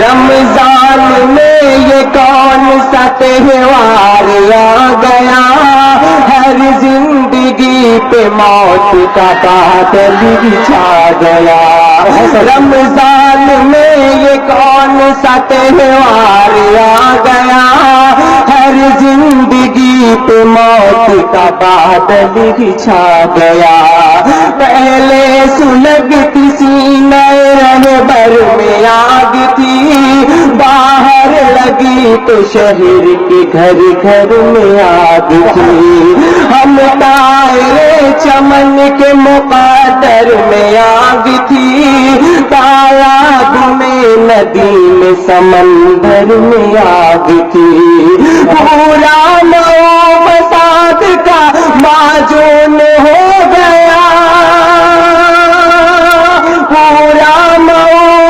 رمضان میں یہ کون سا تہوار آ گیا، ہر زندگی پہ موت کا بادل چھا گیا۔ رمضان میں یہ کون سا تہوار آ گیا، ہر زندگی پہ موت کا بادل چھا گیا۔ پہلے سلگتی سینہ رہبر میں آگ تھی، باہر لگی تو شہر کے گھر گھر میں آگ تھی۔ ہم طائرے چمن کے مقدر میں آگ تھی، تالاب میں ندی میں سمندر میں آگ تھی۔ پورا نو فساد کا معجون ہو گیا، پورا نو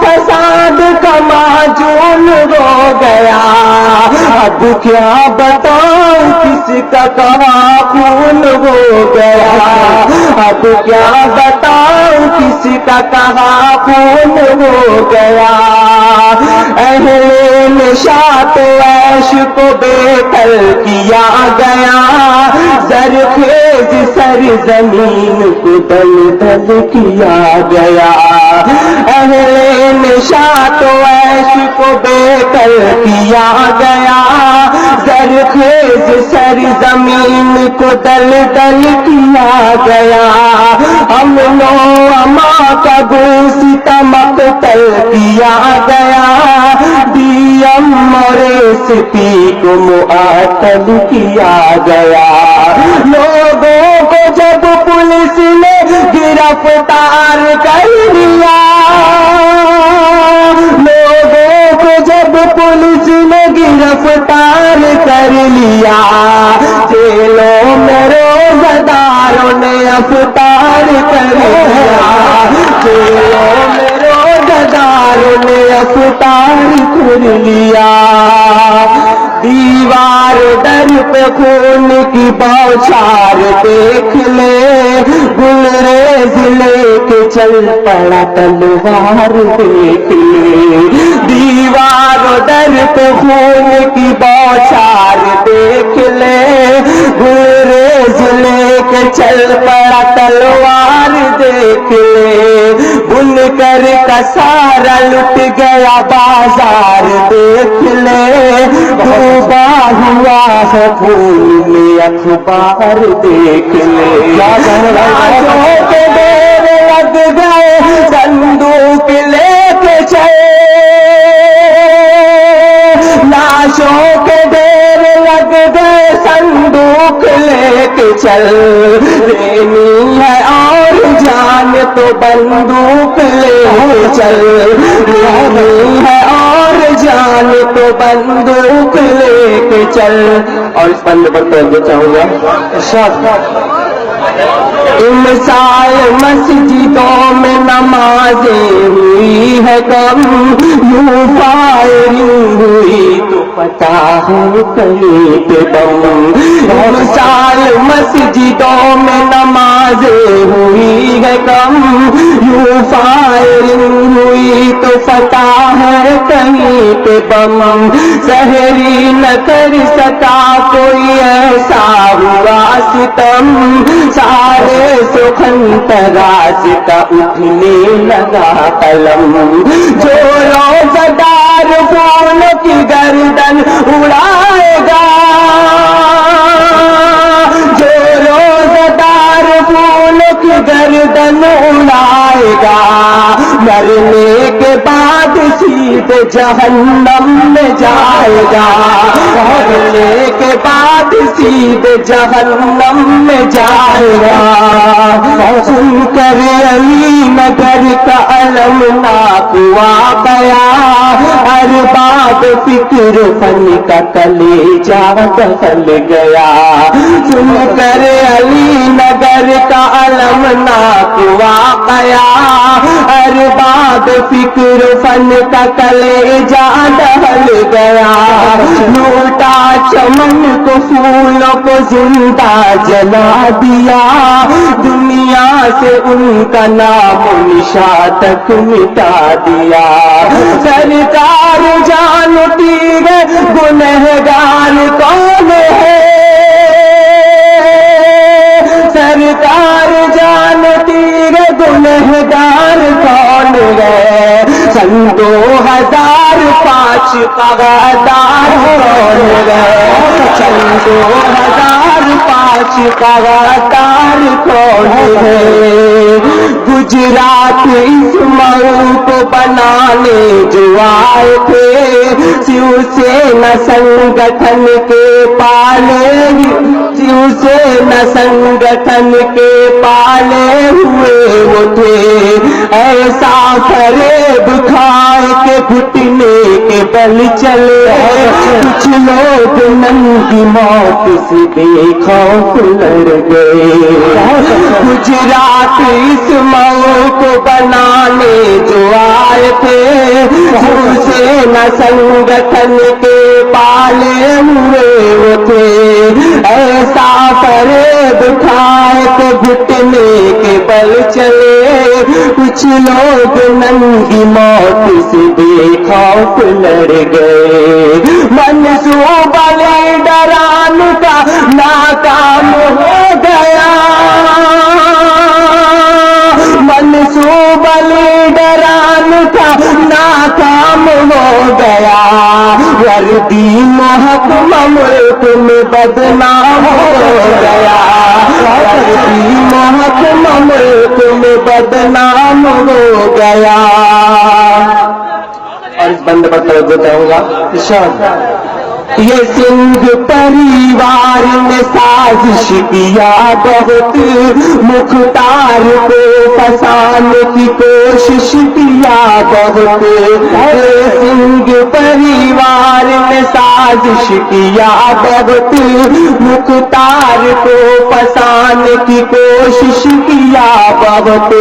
فساد کا معجون ہو گیا۔ اب کیا بتاؤں کس کا کہاں خون ہو گیا، اب کیا بتاؤں کس کا کہاں خون ہو گیا۔ اہل نشاط عیش کو بہتر کیا گیا، زرخیز سرزمین کو دلدل کیا گیا۔ اہل نشاط عیش کو بہتر کیا گیا، زرخیز سرزمین کو دلدل کیا گیا۔ امن و امان کا ستم مقتل کیا گیا، ڈیم اور ایس پی کو معطل کیا گیا۔ لوگوں کو جب پولیس نے گرفتار کر لیا، لوگوں کو جب پولیس نے گرفتار کر لیا، جیلوں میں روزہ داروں نے افطار کر لیا، جیلوں میں روزہ داروں نے افطار کر لیا۔ دیوار در پہ خون کی بوچھار دیکھ لے، گلریز لے کے چل پڑا تلوار دیکھ لے۔ دیوار در پہ خون کی بوچھار دیکھ لے، گلریز لے کے چل پڑا تلوار دیکھ لے۔ بن کر کا سارا لٹ گیا بازار دیکھ لے، ڈوبا ہوا ہے پھول میں اخبار دیکھ لے۔ لاشوں کے ڈھیر لگ گئے صندوق لے کے چلے، لاشوں کے ڈھیر لگ گئے صندوق لے کے چل، لینی ہے اور جان تو بندوق لے کے چل، لینی ہے اور جان تو بندوق لے کے چل۔ اور اس بند پر توجہ چاہوں گا، امسال مسجدوں میں نمازیں ہوئی ہے کم، یوں فائرنگ ہوئی تو پتہ ہے کہیں پہ بم۔ امسال مسجدوں میں نمازیں ہوئی ہے کم، یوں فائرنگ ہوئی تو پتہ ہے کہیں پہ بم۔ سحری نہ کر سکا کوئی ایسا ہوا ستم، سارے سخن تراز کا اٹھنے لگا قلم۔ جو روزہ دار پھول کی گردن اڑائے گا، جو روزہ دار پھول کی گردن اڑائے گا، مرنے کے بعد سیدھے جہنم میں جائے گا، مرنے کے بعد سیدھے جہنم میں جائے گا۔ سن کر علی نگر کا المناک واقعہ، ارباب فکر فن کا کلیجہ دخل گیا۔ سن کر علی نگر کا المناک واقعہ، برباد فکر فن کا کلیجہ ڈہل گیا، لوٹا چمن کو پھولوں کو زندہ جلا دیا، دنیا سے ان کا نام و نشان تک مٹا دیا۔ سرکار جانتی ہے گنہگار کون ہے، سرکار جانتی ہے گنہگار کون ہے، سن 2005 کا غدار کون ہے، سن 2005 کا غدار کون ہے۔ گجرات اس مئو کو بنانے جو آئے تھے، شیو سینا سنگٹھن کے پالے، شیو سینا سنگٹھن کے پالے ہوئے وہ تھے، ایسا فریب کھائے کہ گھٹنے کے بل چلے، کچھ لوگ ننگی موت سے بے خوف لڑ گئے۔ گجرات اس مئو کو بنانے جو آئے تھے، شیو سینا سنگٹھن کے پالے ہوئے وہ تھے، ایسا فریب کھائے کہ گھٹنے کے بل چلے، کچھ لوگ ننگی موت سے بے خوف لڑ گئے۔ منصوبہ لیڈران کا ناکام ہو گیا، منصوبہ لیڈران کا ناکام ہو گیا، وردی محکمہ ملک میں بدنام ہو گیا، وردی محکمہ ملک میں بدنام ہو گیا۔ اور اس بند پر توجہ چاہوں گا۔ یہ سنگھ پریوار نے سازش کیا بہت، مختار کو پھنسانے کی کوشش کیا بہت، یہ سنگھ پریوار نے سازش کیا بہت، مختار کو پھنسانے کی کوشش کیا بہت،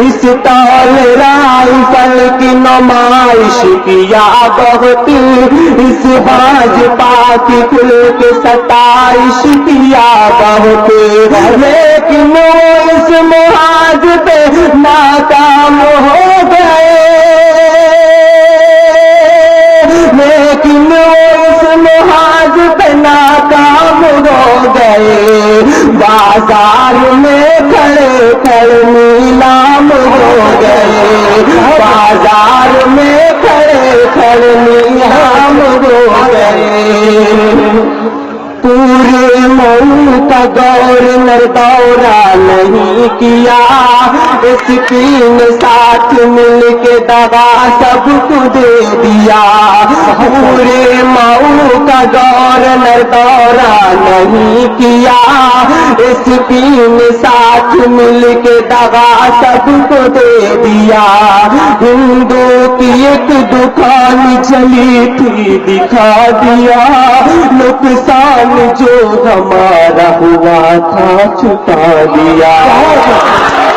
اس طول رائفل کی نمائش کیا بہت، اس بھاجپا کی کھل کے ستائش کیا بہت، لیکن وہ اس محاذ پہ ناکام ہو گئے، لیکن وہ اس محاذ پہ ناکام ہو گئے، بازار میں کھڑے کھڑے نیلام ہو گئے، بازار میں کھڑے کھڑے نیلام ہو گئے۔ پورے مئو کا گورنر دورہ نہیں کیا، اس کی نے ساتھ مل کے دغا سب کو دے دیا، پورے مئو کا گورنر دورہ نہیں کیا، اس کی نے ساتھ مل کے دغا سب کو دے دیا، ہندو کی ایک دکان چلی تھی دکھا دیا، نقصان جو ہمارا ہوا تھا چھپا دیا،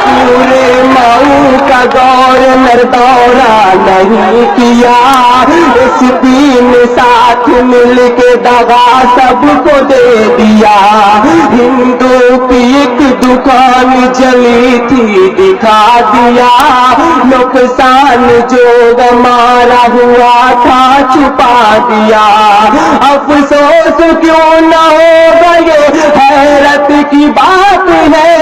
پورے مئو کا گورنر دورہ نہیں کیا، اس دن ساتھ مل کے دغا سب کو دے دیا، ہندو کی ایک دکان جلی تھی دکھا دیا، نقصان جو ہمارا ہوا تھا چھپا دیا، افسوس کیوں نہ ہوگا یہ حیرت کی بات ہے،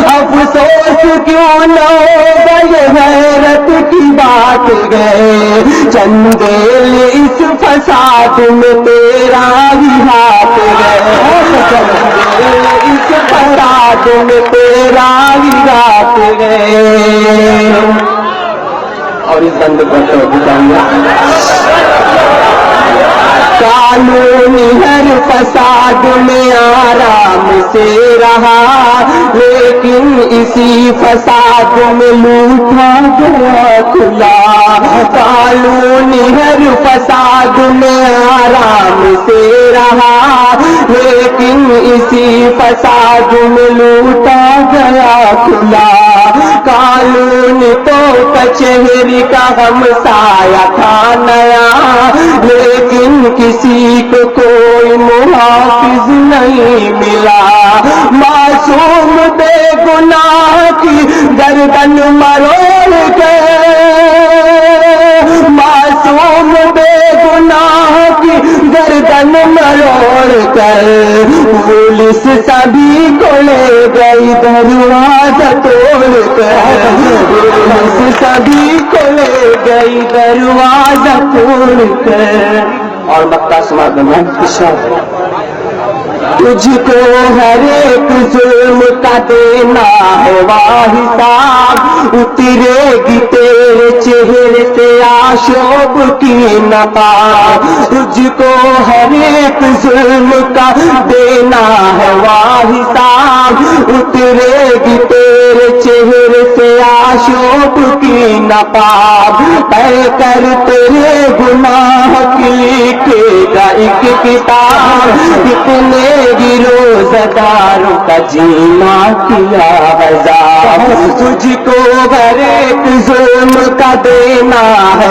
افسوس کیوں نہ ہوگا یہ حیرت کی بات ہے، چندیل اس فساد میں تیرا ہی ہاتھ ہے، چندیل اس فساد میں تیرا ہی ہاتھ ہے۔ اور اس بند پر تو قانونی ہر فساد میں آرام سے رہا، لیکن اسی فساد میں لوٹا گیا کھلا، قانونی ہر فساد میں آرام سے رہا، لیکن اسی فساد میں لوٹا گیا کھلا، کچہری کا ہمسایہ تھا نیا، لیکن کسی کو کوئی محافظ نہیں ملا، معصوم بے گناہ کی گردن مروڑ کے، معصوم بے گناہ کی گردن مروڑ کر پولیس سبھی کو لے گئی دروازہ توڑ کر، پولیس سبھی کو لے گئی دروازہ توڑ کر۔ اور مکہ سماعت میں تجھ کو ہر ایک ظلم کا دینا ہے حساب، اترے گی تیرے چہرے سے آشوب کی نقاب، تجھ کو ہر ایک ظلم کا دینا ہے حساب، اترے گی تیرے چہرے سے آشوب کی نقاب، پڑھ کر تیرے گناہ کی لکھے گا ایک کتاب، کتنے روزہ داروں کا جینا کیا عذاب، تجھ کو ہر ایک ظلم کا دینا ہے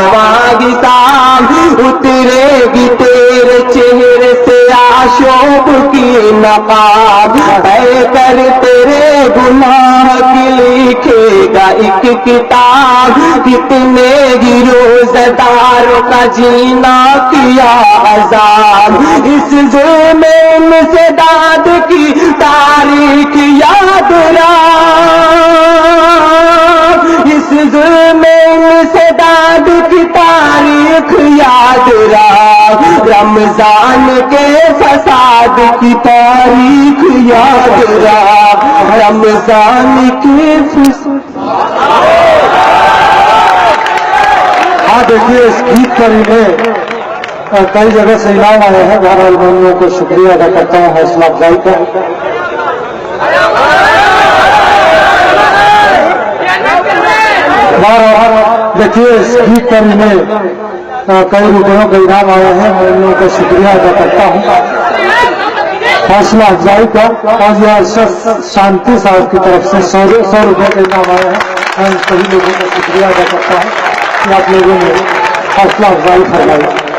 حساب، اترے گی تیرے چہرے سے آشوب کی نقاب، پڑھ کر تیرے گناہ کی لکھے گا ایک کتاب، کتنے ہی روزہ داروں کا جینا کیا عذاب، اس ظلم سے داد کی تاریخ یاد رہا، اس ظلم سے داد کی تاریخ یاد رہا، رمضان کے فساد کی تاریخ یاد رہا، رمضان کے فساد۔ دیکھیے اس گیت پر میں کئی جگہ سے انعام آئے ہیں، بہرحال میں ان لوگوں کو شکریہ ادا کرتا ہوں حوصلہ افزائی کا۔ بہرحال دیکھیے اس گیت پر میں کئی روپیوں کے انعام آئے ہیں، میں ان لوگوں کو شکریہ ادا کرتا ہوں حوصلہ افزائی کا، اور یہ شانتی صاحب کی طرف سے 100 روپے کے انعام آئے ہیں، میں ان سبھی لوگوں کو شکریہ ادا کرتا ہوں کہ آپ لوگوں نے حوصلہ افزائی فرمائی۔